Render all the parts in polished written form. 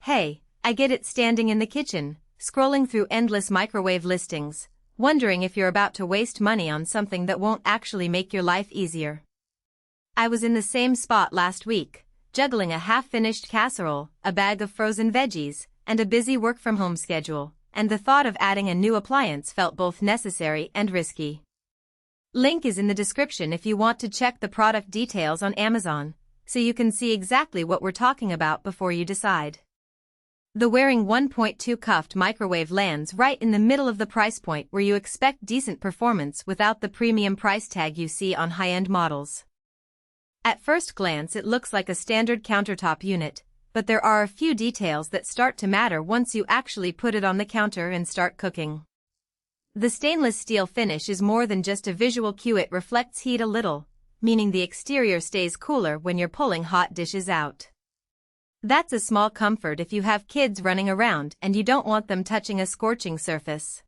Hey, I get it standing in the kitchen, scrolling through endless microwave listings, wondering if you're about to waste money on something that won't actually make your life easier. I was in the same spot last week, juggling a half-finished casserole, a bag of frozen veggies, and a busy work-from-home schedule, and the thought of adding a new appliance felt both necessary and risky. Link is in the description if you want to check the product details on Amazon, so you can see exactly what we're talking about before you decide. The Waring 1.2 cuffed microwave lands right in the middle of the price point where you expect decent performance without the premium price tag you see on high-end models. At first glance it looks like a standard countertop unit, but there are a few details that start to matter once you actually put it on the counter and start cooking. The stainless steel finish is more than just a visual cue. It reflects heat a little, meaning the exterior stays cooler when you're pulling hot dishes out. That's a small comfort if you have kids running around and you don't want them touching a scorching surface.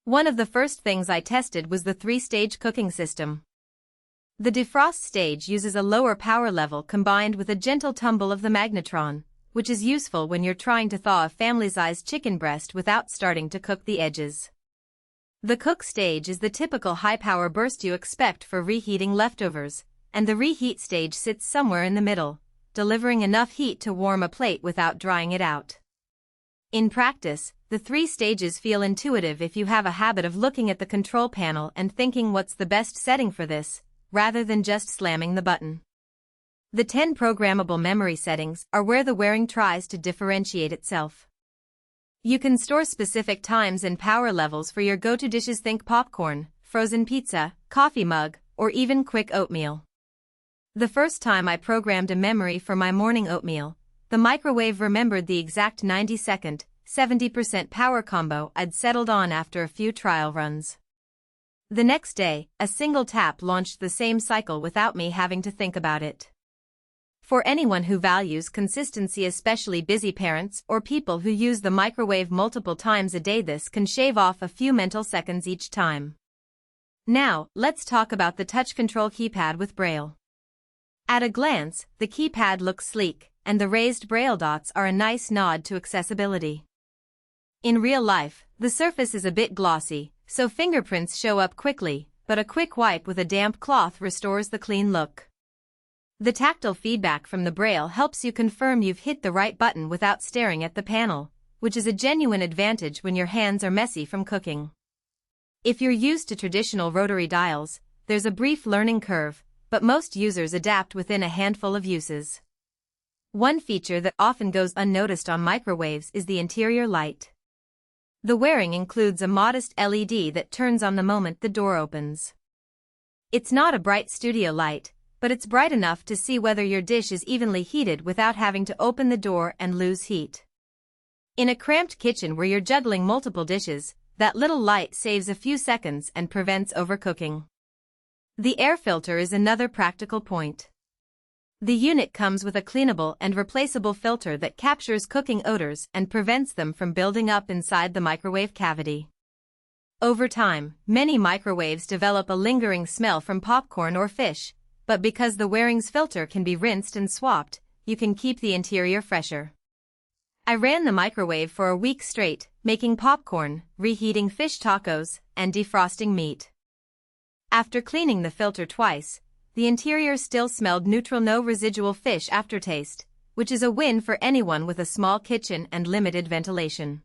One of the first things I tested was the 3-stage cooking system. The defrost stage uses a lower power level combined with a gentle tumble of the magnetron, which is useful when you're trying to thaw a family-sized chicken breast without starting to cook the edges. The cook stage is the typical high-power burst you expect for reheating leftovers, and the reheat stage sits somewhere in the middle, delivering enough heat to warm a plate without drying it out. In practice, the 3 stages feel intuitive if you have a habit of looking at the control panel and thinking what's the best setting for this, rather than just slamming the button. The 10 programmable memory settings are where the Waring tries to differentiate itself. You can store specific times and power levels for your go-to dishes. Think popcorn, frozen pizza, coffee mug, or even quick oatmeal. The first time I programmed a memory for my morning oatmeal, the microwave remembered the exact 90-second, 70% power combo I'd settled on after a few trial runs. The next day, a single tap launched the same cycle without me having to think about it. For anyone who values consistency, especially busy parents or people who use the microwave multiple times a day, this can shave off a few mental seconds each time. Now, let's talk about the touch control keypad with Braille. At a glance, the keypad looks sleek, and the raised Braille dots are a nice nod to accessibility. In real life, the surface is a bit glossy, so fingerprints show up quickly, but a quick wipe with a damp cloth restores the clean look. The tactile feedback from the Braille helps you confirm you've hit the right button without staring at the panel, which is a genuine advantage when your hands are messy from cooking. If you're used to traditional rotary dials, there's a brief learning curve, but most users adapt within a handful of uses. One feature that often goes unnoticed on microwaves is the interior light. The Waring includes a modest LED that turns on the moment the door opens. It's not a bright studio light, but it's bright enough to see whether your dish is evenly heated without having to open the door and lose heat. In a cramped kitchen where you're juggling multiple dishes, that little light saves a few seconds and prevents overcooking. The air filter is another practical point. The unit comes with a cleanable and replaceable filter that captures cooking odors and prevents them from building up inside the microwave cavity. Over time, many microwaves develop a lingering smell from popcorn or fish, but because the Waring's filter can be rinsed and swapped, you can keep the interior fresher. I ran the microwave for a week straight, making popcorn, reheating fish tacos, and defrosting meat. After cleaning the filter twice, the interior still smelled neutral, no residual fish aftertaste, which is a win for anyone with a small kitchen and limited ventilation.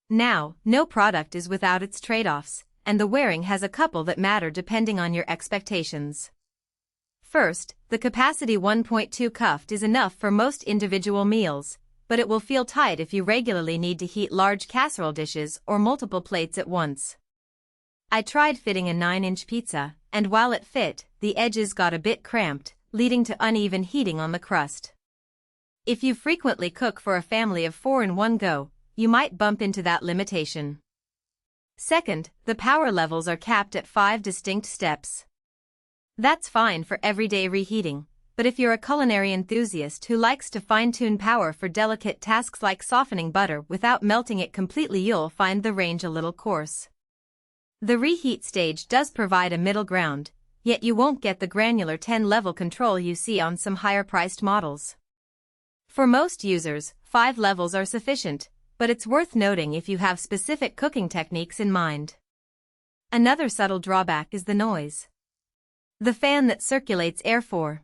Now, no product is without its trade-offs, and the Waring has a couple that matter depending on your expectations. First, the capacity 1.2 cuffed is enough for most individual meals, but it will feel tight if you regularly need to heat large casserole dishes or multiple plates at once. I tried fitting a 9-inch pizza, and while it fit, the edges got a bit cramped, leading to uneven heating on the crust. If you frequently cook for a family of 4 in one go, you might bump into that limitation. Second, the power levels are capped at 5 distinct steps. That's fine for everyday reheating, but if you're a culinary enthusiast who likes to fine-tune power for delicate tasks like softening butter without melting it completely, you'll find the range a little coarse. The reheat stage does provide a middle ground, yet you won't get the granular 10-level control you see on some higher-priced models. For most users, 5 levels are sufficient, but it's worth noting if you have specific cooking techniques in mind. Another subtle drawback is the noise. The fan that circulates air 4